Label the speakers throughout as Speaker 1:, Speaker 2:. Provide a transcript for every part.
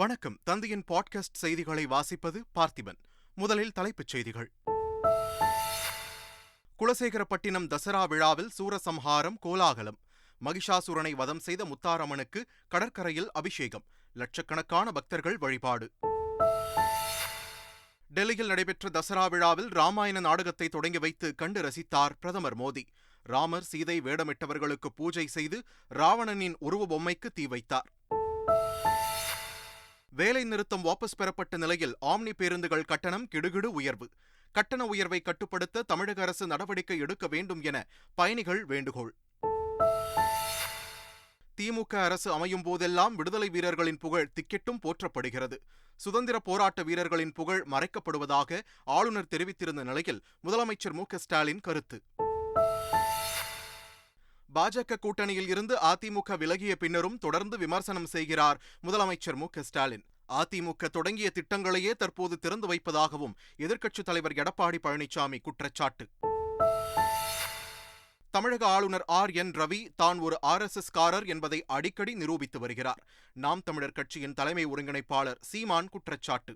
Speaker 1: வணக்கம். தந்தையின் பாட்காஸ்ட் செய்திகளை வாசிப்பது பார்த்திபன். முதலில் தலைப்புச் செய்திகள். குலசேகரப்பட்டினம் தசரா விழாவில் சூரசம்ஹாரம் கோலாகலம். மகிஷாசுரனை வதம் செய்த முத்தாரம்மனுக்கு கடற்கரையில் அபிஷேகம். லட்சக்கணக்கான பக்தர்கள் வழிபாடு. டெல்லியில் நடைபெற்ற தசரா விழாவில் ராமாயண நாடகத்தை தொடங்கி வைத்து கண்டு ரசித்தார் பிரதமர் மோடி. ராமர் சீதை வேடமிட்டவர்களுக்கு பூஜை செய்து ராவணனின் உருவ பொம்மைக்கு தீ வைத்தார். வேலை நிறுத்தம் வாபஸ் பெறப்பட்ட நிலையில் ஆம்னி பேருந்துகள் கட்டணம் கிடுகிடு உயர்வு. கட்டண உயர்வை கட்டுப்படுத்த தமிழக அரசு நடவடிக்கை எடுக்க வேண்டும் என பயணிகள் வேண்டுகோள். திமுக அரசு அமையும் போதெல்லாம் விடுதலை வீரர்களின் புகழ் திக்கெட்டும் போற்றப்படுகிறது. சுதந்திர போராட்ட வீரர்களின் புகழ் மறைக்கப்படுவதாக ஆளுநர் தெரிவித்திருந்த நிலையில் முதலமைச்சர் மு.க.ஸ்டாலின் கருத்து. பாஜக கூட்டணியில் இருந்து அதிமுக விலகிய பின்னரும் தொடர்ந்து விமர்சனம் செய்கிறார் முதலமைச்சர் மு.க.ஸ்டாலின். அதிமுக தொடங்கிய திட்டங்களையே தற்போது திறந்து வைப்பதாகவும் எதிர்க்கட்சித் தலைவர் எடப்பாடி பழனிசாமி குற்றச்சாட்டு. தமிழக ஆளுநர் ஆர்.என். ரவி தான் ஒரு RSS காரர் என்பதை அடிக்கடி நிரூபித்து வருகிறார். நாம் தமிழர் கட்சியின் தலைமை ஒருங்கிணைப்பாளர் சீமான் குற்றச்சாட்டு.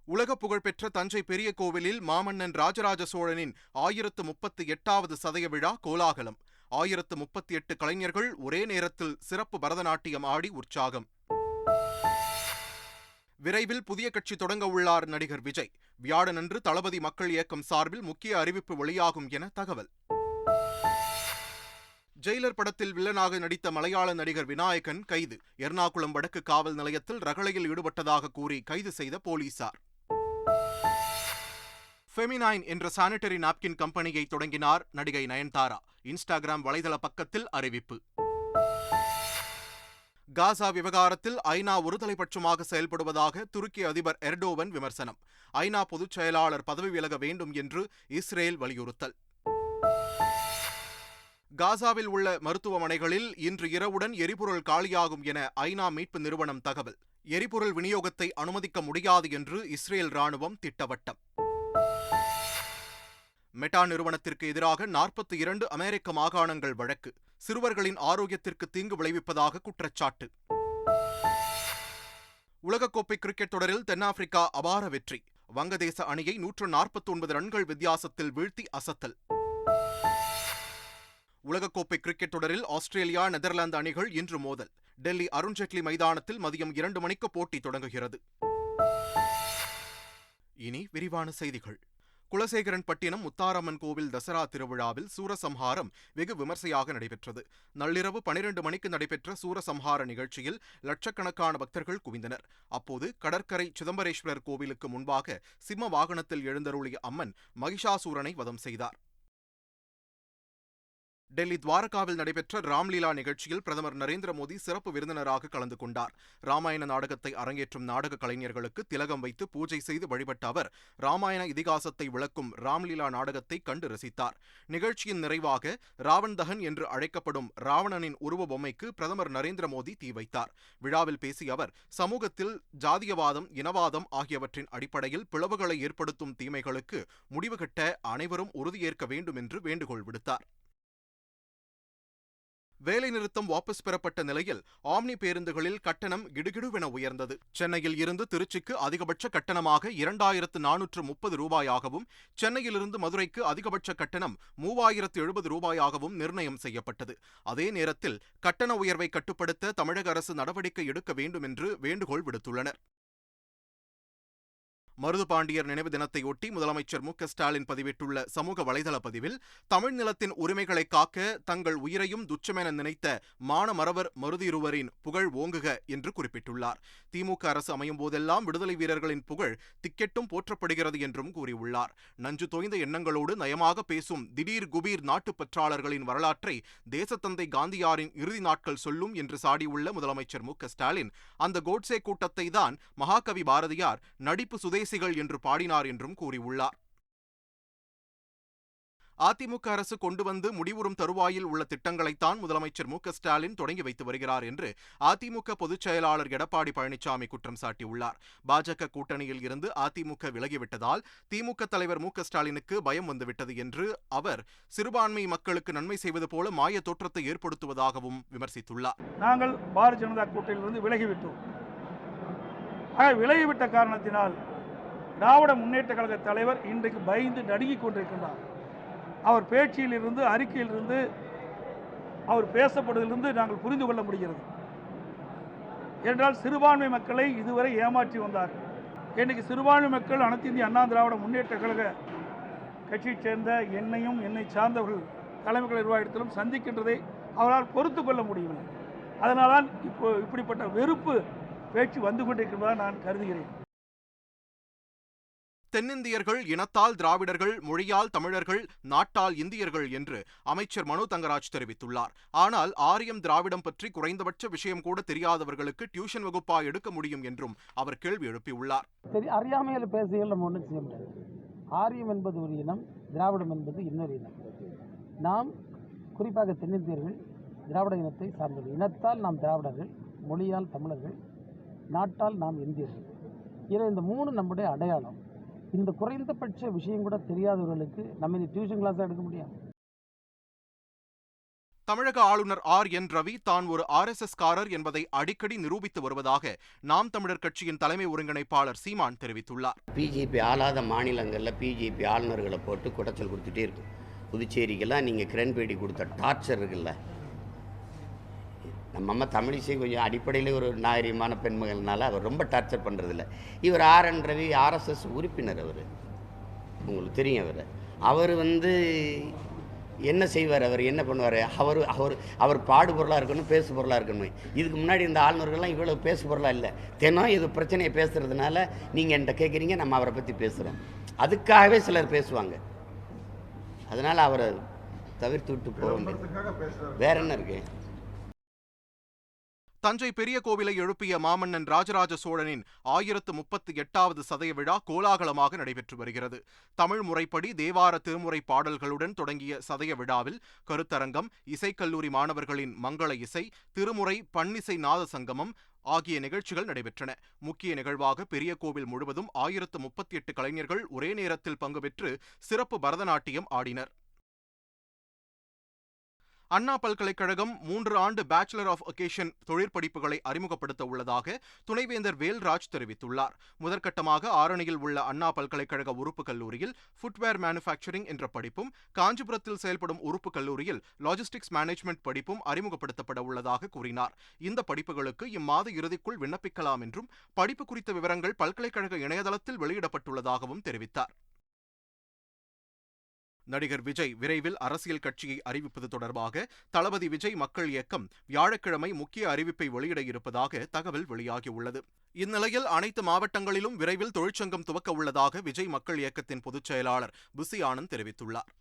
Speaker 1: உலக புகழ்பெற்ற தஞ்சை பெரிய கோவிலில் மாமன்னன் ராஜராஜ சோழனின் 1038வது சதய விழா கோலாகலம். 1038 கலைஞர்கள் ஒரே நேரத்தில் சிறப்பு பரதநாட்டியம் ஆடி உற்சாகம். விரைவில் புதிய கட்சி தொடங்க உள்ளார் நடிகர் விஜய். வியாழனன்று தளபதி மக்கள் இயக்கம் சார்பில் முக்கிய அறிவிப்பு வெளியாகும் என தகவல். ஜெயிலர் படத்தில் வில்லனாக நடித்த மலையாள நடிகர் விநாயகன் கைது. எர்ணாகுளம் வடக்கு காவல் நிலையத்தில் ரகளையில் ஈடுபட்டதாக கூறி கைது செய்த போலீசார். ஃபெமினைன் என்ற சானிட்டரி நாப்கின் கம்பெனியை தொடங்கினார் நடிகை நயன்தாரா. இன்ஸ்டாகிராம் வலைதள பக்கத்தில் அறிவிப்பு. காசா விவகாரத்தில் ஐநா ஒருதலைபட்சமாக செயல்படுவதாக துருக்கி அதிபர் எர்டோவன் விமர்சனம். ஐநா பொதுச் செயலாளர் பதவி விலக வேண்டும் என்று இஸ்ரேல் வலியுறுத்தல். காசாவில் உள்ள மருத்துவமனைகளில் இன்று இரவுடன் எரிபொருள் காலியாகும் என ஐநா மீட்பு நிறுவனம் தகவல். எரிபொருள் விநியோகத்தை அனுமதிக்க முடியாது என்று இஸ்ரேல் ராணுவம் திட்டவட்டம். மெட்டா நிறுவனத்திற்கு எதிராக 42 அமெரிக்க மாகாணங்கள் வழக்கு. சிறுவர்களின் ஆரோக்கியத்திற்கு தீங்கு விளைவிப்பதாக குற்றச்சாட்டு. உலகக்கோப்பை கிரிக்கெட் தொடரில் தென்னாப்பிரிக்கா அபார வெற்றி. வங்கதேச அணியை 149 ரன்கள் வித்தியாசத்தில் வீழ்த்தி அசத்தல். உலகக்கோப்பை கிரிக்கெட் தொடரில் ஆஸ்திரேலியா நெதர்லாந்து அணிகள் இன்று மோதல். டெல்லி அருண்ஜேட்லி மைதானத்தில் மதியம் 2 மணிக்கு போட்டி தொடங்குகிறது. இனி விரிவான செய்திகள். குலசேகரன்பட்டினம் முத்தாரம்மன் கோவில் தசரா திருவிழாவில் சூரசம்ஹாரம் வெகு விமர்சையாக நடைபெற்றது. நள்ளிரவு 12 மணிக்கு நடைபெற்ற சூரசம்ஹார நிகழ்ச்சியில் லட்சக்கணக்கான பக்தர்கள் குவிந்தனர். அப்போது கடற்கரை சிதம்பரேஸ்வரர் கோவிலுக்கு முன்பாக சிம்ம வாகனத்தில் எழுந்தருளிய அம்மன் மகிஷாசூரனை வதம் செய்தார். டெல்லி துவாரகாவில் நடைபெற்ற ராம்லீலா நிகழ்ச்சியில் பிரதமர் நரேந்திர மோடி சிறப்பு விருந்தினராக கலந்து கொண்டார். ராமாயண நாடகத்தை அரங்கேற்றும் நாடக கலைஞர்களுக்கு திலகம் வைத்து பூஜை செய்து வழிபட்ட அவர் ராமாயண இதிகாசத்தை விளக்கும் ராம்லீலா நாடகத்தை கண்டு ரசித்தார். நிகழ்ச்சியின் நிறைவாக ராவண் தகன் என்று அழைக்கப்படும் ராவணனின் உருவ பொம்மைக்கு பிரதமர் நரேந்திர மோடி தீ வைத்தார். விழாவில் பேசிய அவர் சமூகத்தில் ஜாதியவாதம், இனவாதம் ஆகியவற்றின் அடிப்படையில் பிளவுகளை ஏற்படுத்தும் தீமைகளுக்கு முடிவு கட்ட அனைவரும் உறுதியேற்க வேண்டும் என்று வேண்டுகோள் விடுத்தார். வேலை நிறுத்தம் வாபஸ் பெறப்பட்ட நிலையில் ஆம்னி பேருந்துகளில் கட்டணம் கிடுகிடுவென உயர்ந்தது. சென்னையில் இருந்து திருச்சிக்கு அதிகபட்ச கட்டணமாக 2430 ரூபாயாகவும், சென்னையிலிருந்து மதுரைக்கு அதிகபட்ச கட்டணம் 3070 ரூபாயாகவும் நிர்ணயம் செய்யப்பட்டது. அதே நேரத்தில் கட்டண உயர்வை கட்டுப்படுத்த தமிழக அரசு நடவடிக்கை எடுக்க வேண்டும் என்று வேண்டுகோள் விடுத்துள்ளனர். மருதுபாண்டியர் நினைவு தினத்தையொட்டி முதலமைச்சர் மு.க.ஸ்டாலின் பதிவிட்டுள்ள சமூக வலைதள பதிவில் தமிழ் நிலத்தின் உரிமைகளை காக்க தங்கள் உயிரையும் துச்சமென நினைத்த மானமறவர் மருதிருவரின் புகழ் ஓங்குக என்று குறிப்பிட்டுள்ளார். திமுக அரசு அமையும் போதெல்லாம் விடுதலை வீரர்களின் புகழ் திக்கெட்டும் போற்றப்படுகிறது என்றும் கூறியுள்ளார். நஞ்சு தோய்ந்த எண்ணங்களோடு நயமாக பேசும் திடீர் குபீர் நாட்டுப்பற்றாளர்களின் வரலாற்றை தேசத்தந்தை காந்தியாரின் இறுதி நாட்கள் சொல்லும் என்று சாடியுள்ள முதலமைச்சர் மு.க.ஸ்டாலின் அந்த கோட்சே கூட்டத்தை தான் மகாகவி பாரதியார் நடிப்பு சுதேசிகள் என்று பாடினார் என்றும் கூறியுள்ளார். அதிமுக அரசு கொண்டு வந்து முடிவுறும் தருவாயில் உள்ள திட்டங்களைத்தான் முதலமைச்சர் மு.க.ஸ்டாலின் தொடங்கி வைத்து வருகிறார் என்று அதிமுக பொதுச் செயலாளர் எடப்பாடி பழனிசாமி குற்றம் சாட்டியுள்ளார். பாஜக கூட்டணியில் இருந்து அதிமுக விலகிவிட்டதால் திமுக தலைவர் மு.க.ஸ்டாலினுக்கு பயம் வந்துவிட்டது என்று அவர் சிறுபான்மை மக்களுக்கு நன்மை செய்வது போல மாய தோற்றத்தை ஏற்படுத்துவதாகவும் விமர்சித்துள்ளார்.
Speaker 2: நாங்கள் பாரதிய ஜனதா கூட்டணியிலிருந்து விலகிவிட்டோம். விலகிவிட்ட காரணத்தினால் திராவிட முன்னேற்ற கழக தலைவர் இன்றைக்கு பயந்து நடுங்கிக் கொண்டிருக்கின்றார். அவர் பேச்சிலிருந்து, அறிக்கையிலிருந்து, அவர் பேசப்படுவதிலிருந்து நாங்கள் புரிந்து கொள்ள முடிகிறது. என்றால் சிறுபான்மை மக்களை இதுவரை ஏமாற்றி வந்தார். இன்றைக்கு சிறுபான்மை மக்கள் அனைத்து இந்திய அண்ணா திராவிட முன்னேற்ற கழக கட்சியைச் சேர்ந்த என்னையும் என்னை சார்ந்தவர்கள் தலைமை கழக நிர்வாகத்திலும் சந்திக்கின்றதை அவரால் பொறுத்து கொள்ள முடியவில்லை. அதனால்தான் இப்போ இப்படிப்பட்ட வெறுப்பு பேச்சு வந்து கொண்டிருக்கிறதா நான் கருதுகிறேன்.
Speaker 1: தென்னிந்தியர்கள் இனத்தால் திராவிடர்கள், மொழியால் தமிழர்கள், நாட்டால் இந்தியர்கள் என்று அமைச்சர் மனோ தங்கராஜ் தெரிவித்துள்ளார். ஆனால் ஆரியம் திராவிடம் பற்றி குறைந்தபட்ச விஷயம் கூட தெரியாதவர்களுக்கு டியூஷன் வகுப்பா எடுக்க முடியும் என்றும் அவர் கேள்வி எழுப்பியுள்ளார்.
Speaker 3: அறியாமையில் பேசுகள் நம்ம ஒன்றும் செய்ய முடியாது. ஆரியம் என்பது ஒரு இனம், திராவிடம் என்பது இன்னொரு இனம். நாம் குறிப்பாக தென்னிந்தியர்கள் திராவிட இனத்தை சார்ந்தது. இனத்தால் நாம் திராவிடர்கள், மொழியால் தமிழர்கள், நாட்டால் நாம் இந்தியர்கள். இந்த மூணு நம்முடைய அடையாளம். இந்த குறைந்தபட்ச விஷயம் கூட தெரியாதவர்களுக்கு நம்ம டியூஷன் கிளாஸ் எடுக்க முடியாது.
Speaker 1: தமிழக ஆளுநர் ஆர்.என். ரவி தான் ஒரு RSS காரர் என்பதை அடிக்கடி நிரூபித்து வருவதாக நாம் தமிழர் கட்சியின் தலைமை ஒருங்கிணைப்பாளர் சீமான் தெரிவித்துள்ளார்.
Speaker 4: பிஜேபி ஆளாத மாநிலங்களில் பிஜேபி ஆளுநர்களை போட்டு குடைச்சல் கொடுத்துட்டே இருக்கும். புதுச்சேரிக்கெல்லாம் நீங்கள் கிரண்பேடி கொடுத்த டார்ச்சர் இருக்குல்ல. நம்ம அம்மா தமிழிசை கொஞ்சம் அடிப்படையில் ஒரு நாகரிகமான பெண்மகள்னால அவர் ரொம்ப டார்ச்சர் பண்ணுறதில்ல. இவர் ஆர்.என். ரவி RSS உறுப்பினர். அவர் உங்களுக்கு தெரியும். அவர் என்ன செய்வார், அவர் என்ன பண்ணுவார், அவர் பாடுபொருளாக இருக்கணும், பேசு பொருளாக இருக்கணும். இதுக்கு முன்னாடி இந்த ஆளுநர்கள்லாம் இவ்வளோ பேசு பொருளாக இல்லை. தினம் இது பிரச்சனையை பேசுகிறதுனால நீங்கள் என்கிட்ட கேட்குறீங்க, நம்ம அவரை பற்றி பேசுகிறோம். அதுக்காகவே சிலர் பேசுவாங்க. அதனால் அவரை தவிர்த்து விட்டு போக வேண்டியது. வேற என்ன இருக்கு?
Speaker 1: தஞ்சை பெரிய கோவிலை எழுப்பிய மாமன்னன் ராஜராஜ சோழனின் 1038வது சதய விழா கோலாகலமாக நடைபெற்று வருகிறது. தமிழ் முறைப்படி தேவார திருமுறை பாடல்களுடன் தொடங்கிய சதய விழாவில் கருத்தரங்கம், இசைக்கல்லூரி மாணவர்களின் மங்கள இசை, திருமுறை, பன்னிசை நாத சங்கமம் ஆகிய நிகழ்ச்சிகள் நடைபெற்றன. முக்கிய நிகழ்வாக பெரிய கோவில் முழுவதும் 1038 கலைஞர்கள் ஒரே நேரத்தில் பங்கு பெற்று சிறப்பு பரதநாட்டியம் ஆடினர். அண்ணா பல்கலைக்கழகம் 3 ஆண்டு பேச்சுலர் ஆஃப் ஒகேஷன் தொழிற்படிப்புகளை அறிமுகப்படுத்த உள்ளதாக துணைவேந்தர் வேல்ராஜ் தெரிவித்துள்ளார். முதற்கட்டமாக ஆரணியில் உள்ள அண்ணா பல்கலைக்கழக உறுப்பு கல்லூரியில் ஃபுட்வேர் மேனுஃபேக்சரிங் என்ற படிப்பும், காஞ்சிபுரத்தில் செயல்படும் உறுப்பு கல்லூரியில் லாஜிஸ்டிக்ஸ் மேனேஜ்மெண்ட் படிப்பும் அறிமுகப்படுத்தப்பட உள்ளதாக கூறினார். இந்த படிப்புகளுக்கு இம்மாத இறுதிக்குள் விண்ணப்பிக்கலாம் என்றும், படிப்பு குறித்த விவரங்கள் பல்கலைக்கழக இணையதளத்தில் வெளியிடப்பட்டுள்ளதாகவும் தெரிவித்தார். நடிகர் விஜய் விரைவில் அரசியல் கட்சியை அறிவிப்பது தொடர்பாக தளபதி விஜய் மக்கள் இயக்கம் வியாழக்கிழமை முக்கிய அறிவிப்பை வெளியிட இருப்பதாக தகவல் வெளியாகியுள்ளது. இந்நிலையில் அனைத்து மாவட்டங்களிலும் விரைவில் தொழிற்சங்கம் துவக்க உள்ளதாக விஜய் மக்கள் இயக்கத்தின் பொதுச் செயலாளர் புசி ஆனந்த் தெரிவித்துள்ளார்.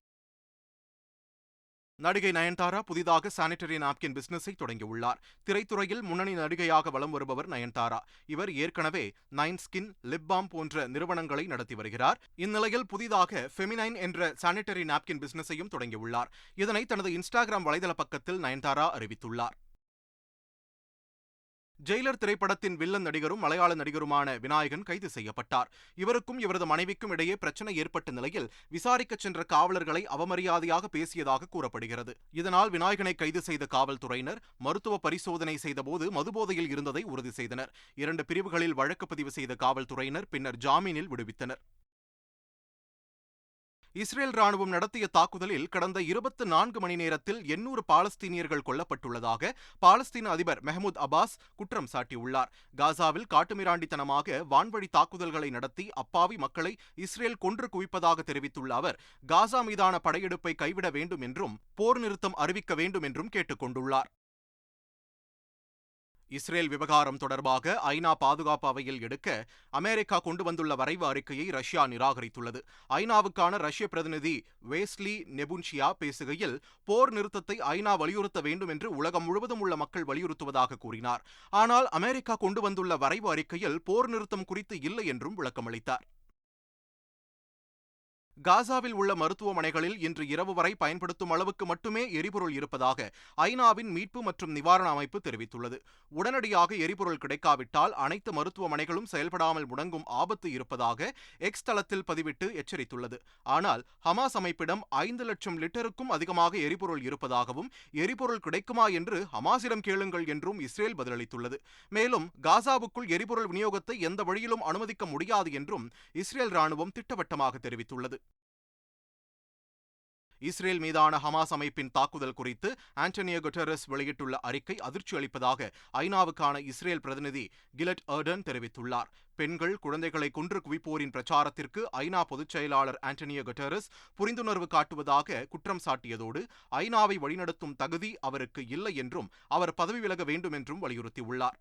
Speaker 1: நடிகை நயன்தாரா புதிதாக சானிட்டரி நாப்கின் பிசினஸை தொடங்கியுள்ளார். திரைத்துறையில் முன்னணி நடிகையாக வலம் வருபவர் நயன்தாரா. இவர் ஏற்கனவே 9 ஸ்கின், லிப் பாம் போன்ற நிறுவனங்களை நடத்தி வருகிறார். இந்நிலையில் புதிதாக ஃபெமினைன் என்ற சானிட்டரி நாப்கின் பிசினஸையும் தொடங்கியுள்ளார். இதனை தனது இன்ஸ்டாகிராம் வலைதள பக்கத்தில் நயன்தாரா அறிவித்துள்ளார். ஜெயிலர் திரைப்படத்தின் வில்லன் நடிகரும் மலையாள நடிகருமான விநாயகன் கைது செய்யப்பட்டார். இவருக்கும் இவரது மனைவிக்கும் இடையே பிரச்சனை ஏற்பட்ட நிலையில் விசாரிக்கச் சென்ற காவலர்களை அவமரியாதையாக பேசியதாக கூறப்படுகிறது. இதனால் விநாயகனை கைது செய்த காவல்துறையினர் மருத்துவ பரிசோதனை செய்தபோது மதுபோதையில் இருந்ததை உறுதி செய்தனர். 2 பிரிவுகளில் வழக்கு பதிவு செய்த காவல்துறையினர் பின்னர் ஜாமீனில் விடுவித்தனர். இஸ்ரேல் ராணுவம் நடத்திய தாக்குதலில் கடந்த 24 மணி நேரத்தில் 800 பாலஸ்தீனியர்கள் கொல்லப்பட்டுள்ளதாக பாலஸ்தீன அதிபர் மெஹ்மூத் அப்பாஸ் குற்றம் சாட்டியுள்ளார். காசாவில் காட்டுமிராண்டித்தனமாக வான்வழி தாக்குதல்களை நடத்தி அப்பாவி மக்களை இஸ்ரேல் கொன்று குவிப்பதாக தெரிவித்துள்ள அவர், காசா மீதான படையெடுப்பை கைவிட வேண்டும் என்றும், போர் நிறுத்தம் அறிவிக்க வேண்டும் என்றும் கேட்டுக் கொண்டுள்ளார். இஸ்ரேல் விவகாரம் தொடர்பாக ஐநா பாதுகாப்பு அவையில் எடுக்க அமெரிக்கா கொண்டு வந்துள்ள வரைவு அறிக்கையை ரஷ்யா நிராகரித்துள்ளது. ஐநாவுக்கான ரஷ்ய பிரதிநிதி வேஸ்லி நெபுன்ஷியா பேசுகையில், போர் நிறுத்தத்தை ஐநா வலியுறுத்த வேண்டும் என்று உலகம் முழுவதும் உள்ள மக்கள் வலியுறுத்துவதாக கூறினார். ஆனால் அமெரிக்கா கொண்டு வந்துள்ள வரைவு அறிக்கையில் போர் நிறுத்தம் குறித்து இல்லை என்றும் விளக்கமளித்தார். காசாவில் உள்ள மருத்துவமனைகளில் இன்று இரவு வரை பயன்படுத்தும் அளவுக்கு மட்டுமே எரிபொருள் இருப்பதாக ஐநாவின் மீட்பு மற்றும் நிவாரண அமைப்பு தெரிவித்துள்ளது. உடனடியாக எரிபொருள் கிடைக்காவிட்டால் அனைத்து மருத்துவமனைகளும் செயல்படாமல் முடங்கும் ஆபத்து இருப்பதாக எக்ஸ் தளத்தில் பதிவிட்டு எச்சரித்துள்ளது. ஆனால் ஹமாஸ் அமைப்பிடம் 5 லட்சம் லிட்டருக்கும் அதிகமாக எரிபொருள் இருப்பதாகவும் எரிபொருள் கிடைக்குமா என்று ஹமாஸிடம் கேளுங்கள் என்றும் இஸ்ரேல் பதிலளித்துள்ளது. மேலும் காசாவுக்குள் எரிபொருள் விநியோகத்தை எந்த வழியிலும் அனுமதிக்க முடியாது என்றும் இஸ்ரேல் ராணுவம் திட்டவட்டமாக தெரிவித்துள்ளது. இஸ்ரேல் மீதான ஹமாஸ் அமைப்பின் தாக்குதல் குறித்து ஆண்டனியோ குட்டெரஸ் வெளியிட்டுள்ள அறிக்கை அதிர்ச்சி அளிப்பதாக ஐநாவுக்கான இஸ்ரேல் பிரதிநிதி கிலட் எர்டன் தெரிவித்துள்ளார். பெண்கள், குழந்தைகளை கொன்று குவிப்போரின் பிரச்சாரத்திற்கு ஐநா பொதுச் செயலாளர் ஆண்டனியோ குட்டெரஸ் புரிந்துணர்வு காட்டுவதாக குற்றம் சாட்டியதோடு ஐநாவை வழிநடத்தும் தகுதி அவருக்கு இல்லை என்றும் அவர் பதவி விலக வேண்டும் என்றும் வலியுறுத்தியுள்ளார்.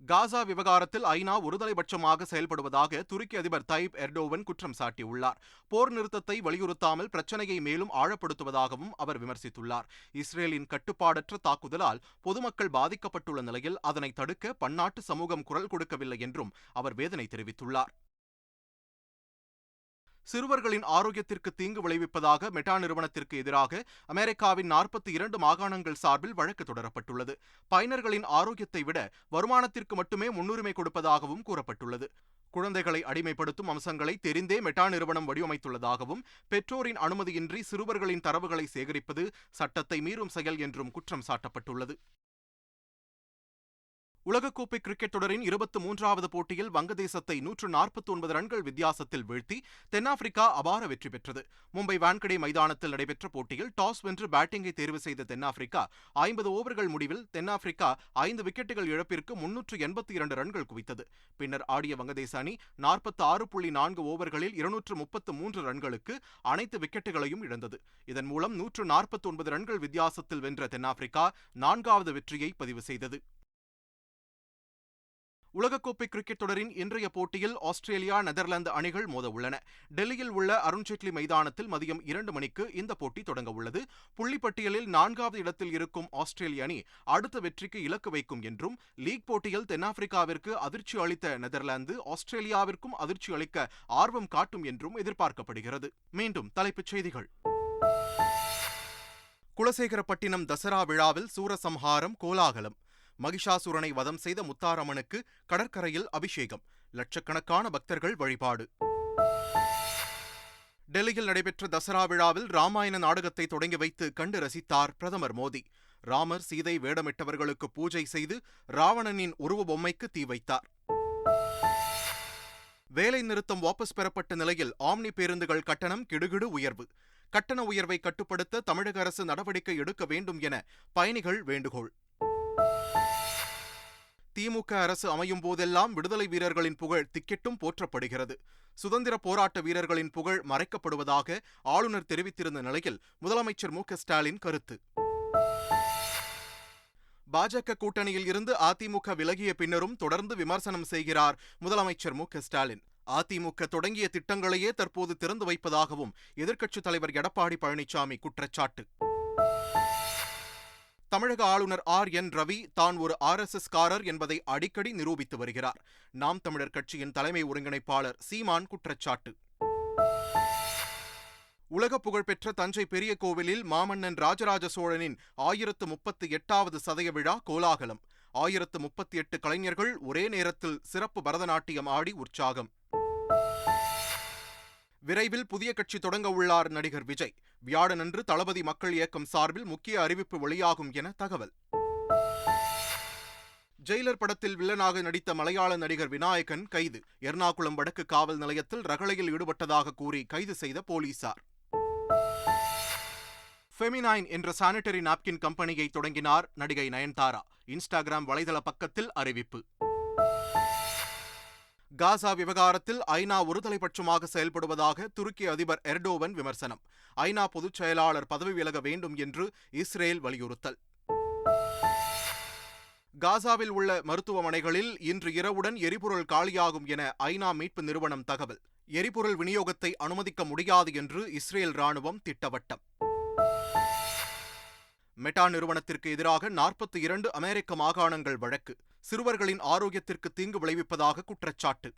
Speaker 1: காசா விவகாரத்தில் ஐநா ஒருதலைபட்சமாக செயல்படுவதாக துருக்கி அதிபர் தைப் எர்டோவன் குற்றம் சாட்டியுள்ளார். போர் நிறுத்தத்தை வலியுறுத்தாமல் பிரச்சனையை மேலும் ஆழப்படுத்துவதாகவும் அவர் விமர்சித்துள்ளார். இஸ்ரேலின் கட்டுப்பாடற்ற தாக்குதலால் பொதுமக்கள் பாதிக்கப்பட்டுள்ள நிலையில் அதனை தடுக்க பன்னாட்டு சமூகம் குரல் கொடுக்கவில்லை என்றும் அவர் வேதனை தெரிவித்துள்ளார். சிறுவர்களின் ஆரோக்கியத்திற்கு தீங்கு விளைவிப்பதாக மெட்டா நிறுவனத்திற்கு எதிராக அமெரிக்காவின் 42 மாகாணங்கள் சார்பில் வழக்கு தொடரப்பட்டுள்ளது. பயனர்களின் ஆரோக்கியத்தை விட வருமானத்திற்கு மட்டுமே முன்னுரிமை கொடுப்பதாகவும் கூறப்பட்டுள்ளது. குழந்தைகளை அடிமைப்படுத்தும் அம்சங்களை தெரிந்தே மெட்டா நிறுவனம் வடிவமைத்துள்ளதாகவும் பெற்றோரின் அனுமதியின்றி சிறுவர்களின் தரவுகளை சேகரிப்பது சட்டத்தை மீறும் செயல் என்றும் குற்றம் சாட்டப்பட்டுள்ளது. உலகக்கோப்பை கிரிக்கெட் தொடரின் 23வது போட்டியில் வங்கதேசத்தை 149 ரன்கள் வித்தியாசத்தில் வீழ்த்தி தென்னாப்பிரிக்கா அபார வெற்றி பெற்றது. மும்பை வான்கடே மைதானத்தில் நடைபெற்ற போட்டியில் டாஸ் வென்று பேட்டிங்கை தேர்வு செய்த தென்னாப்பிரிக்கா 50 ஓவர்கள் முடிவில் தென்னாப்பிரிக்கா 5 விக்கெட்டுகள் இழப்பிற்கு 382 ரன்கள் குவித்தது. பின்னர் ஆடிய வங்கதேச அணி 46.4 ஓவர்களில் 233 ரன்களுக்கு அனைத்து விக்கெட்டுகளையும் இழந்தது. இதன் மூலம் 149 ரன்கள் வித்தியாசத்தில் வென்ற தென்னாப்பிரிக்கா 4வது வெற்றியை பதிவு செய்தது. உலகக்கோப்பை கிரிக்கெட் தொடரின் இன்றைய போட்டியில் ஆஸ்திரேலியா, நெதர்லாந்து அணிகள் மோத உள்ளன. டெல்லியில் உள்ள அருண்ஜேட்லி மைதானத்தில் மதியம் 2 மணிக்கு இந்த போட்டி தொடங்க உள்ளது. புள்ளிப்பட்டியலில் 4வது இடத்தில் இருக்கும் ஆஸ்திரேலிய அணி அடுத்த வெற்றிக்கு இலக்கு வைக்கும் என்றும், லீக் போட்டியில் தென்னாப்பிரிக்காவிற்கு அதிர்ச்சி அளித்த நெதர்லாந்து ஆஸ்திரேலியாவிற்கும் அதிர்ச்சி அளிக்க ஆர்வம் காட்டும் என்றும் எதிர்பார்க்கப்படுகிறது. மீண்டும் தலைப்புச் செய்திகள். குலசேகரப்பட்டினம் தசரா விழாவில் சூரசம்ஹாரம், கோலாகலம். மகிஷாசுரனை வதம் செய்த முத்தாரம்மனுக்கு கடற்கரையில் அபிஷேகம். லட்சக்கணக்கான பக்தர்கள் வழிபாடு. டெல்லியில் நடைபெற்ற தசரா விழாவில் ராமாயண நாடகத்தை தொடங்கி வைத்து கண்டு ரசித்தார் பிரதமர் மோடி. ராமர், சீதை வேடமிட்டவர்களுக்கு பூஜை செய்து ராவணனின் உருவ பொம்மைக்கு தீ வைத்தார். வேலை நிறுத்தம் வாபஸ் பெறப்பட்ட நிலையில் ஆம்னி பேருந்துகள் கட்டணம் கிடுகிடு உயர்வு. கட்டண உயர்வை கட்டுப்படுத்த தமிழக அரசு நடவடிக்கை எடுக்க வேண்டும் என பயணிகள் வேண்டுகோள். திமுக அரசு அமையும் போதெல்லாம் விடுதலை வீரர்களின் புகழ் திக்கெட்டும் போற்றப்படுகிறது. சுதந்திர போராட்ட வீரர்களின் புகழ் மறைக்கப்படுவதாக ஆளுநர் தெரிவித்திருந்த நிலையில் முதலமைச்சர் மு.க.ஸ்டாலின் கருத்து. பாஜக கூட்டணியில் இருந்து அதிமுக விலகிய பின்னரும் தொடர்ந்து விமர்சனம் செய்கிறார் முதலமைச்சர் மு.க.ஸ்டாலின். அதிமுக தொடங்கிய திட்டங்களையே தற்போது திறந்து வைப்பதாகவும் எதிர்க்கட்சித் தலைவர் எடப்பாடி பழனிசாமி குற்றச்சாட்டு. தமிழக ஆளுநர் ஆர்.என். ரவி தான் ஒரு RSS-காரர் என்பதை அடிக்கடி நிரூபித்து வருகிறார். நாம் தமிழர் கட்சியின் தலைமை ஒருங்கிணைப்பாளர் சீமான் குற்றச்சாட்டு. உலக புகழ்பெற்ற தஞ்சை பெரிய கோவிலில் மாமன்னன் ராஜராஜ சோழனின் 1038வது சதய விழா கோலாகலம். 1038 கலைஞர்கள் ஒரே நேரத்தில் சிறப்பு பரதநாட்டியம் ஆடி உற்சாகம். விரைவில் புதிய கட்சி தொடங்க உள்ளார் நடிகர் விஜய். வியாழனன்று தளபதி மக்கள் இயக்கம் சார்பில் முக்கிய அறிவிப்பு வெளியாகும் என தகவல். ஜெயிலர் படத்தில் வில்லனாக நடித்த மலையாள நடிகர் விநாயகன் கைது. எர்ணாகுளம் வடக்கு காவல் நிலையத்தில் ரகளையில் ஈடுபட்டதாக கூறி கைது செய்த போலீசார். ஃபெமினைன் என்ற சானிட்டரி நாப்கின் கம்பெனியை தொடங்கினார் நடிகை நயன்தாரா. இன்ஸ்டாகிராம் வலைதள பக்கத்தில் அறிவிப்பு. காசா விவகாரத்தில் ஐநா ஒருதலைபட்சமாக செயல்படுவதாக துருக்கி அதிபர் எர்டோவன் விமர்சனம். ஐநா பொதுச் செயலாளர் பதவி விலக வேண்டும் என்று இஸ்ரேல் வலியுறுத்தல். காசாவில் உள்ள மருத்துவமனைகளில் இன்று இரவுடன் எரிபொருள் காலியாகும் என ஐநா மீட்பு நிறுவனம் தகவல். எரிபொருள் விநியோகத்தை அனுமதிக்க முடியாது என்று இஸ்ரேல் ராணுவம் திட்டவட்டம். மெட்டா நிறுவனத்திற்கு எதிராக 42 அமெரிக்க மாகாணங்கள் வழக்கு. சிறுவர்களின் ஆரோக்கியத்திற்கு தீங்கு விளைவிப்பதாக குற்றச்சாட்டு.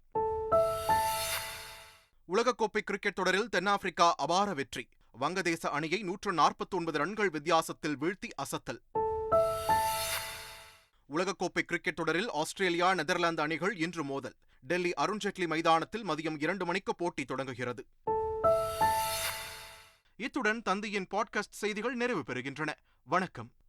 Speaker 1: உலகக்கோப்பை கிரிக்கெட் தொடரில் தென்னாப்பிரிக்கா அபார வெற்றி. வங்கதேச அணியை 149 ரன்கள் வித்தியாசத்தில் வீழ்த்தி அசத்தல். உலகக்கோப்பை கிரிக்கெட் தொடரில் ஆஸ்திரேலியா, நெதர்லாந்து அணிகள் இன்று மோதல். டெல்லி அருண்ஜேட்லி மைதானத்தில் மதியம் 2 மணிக்கு போட்டி தொடங்குகிறது. இத்துடன் தந்தையின் பாட்காஸ்ட் செய்திகள் நிறைவு பெறுகின்றன. வணக்கம்.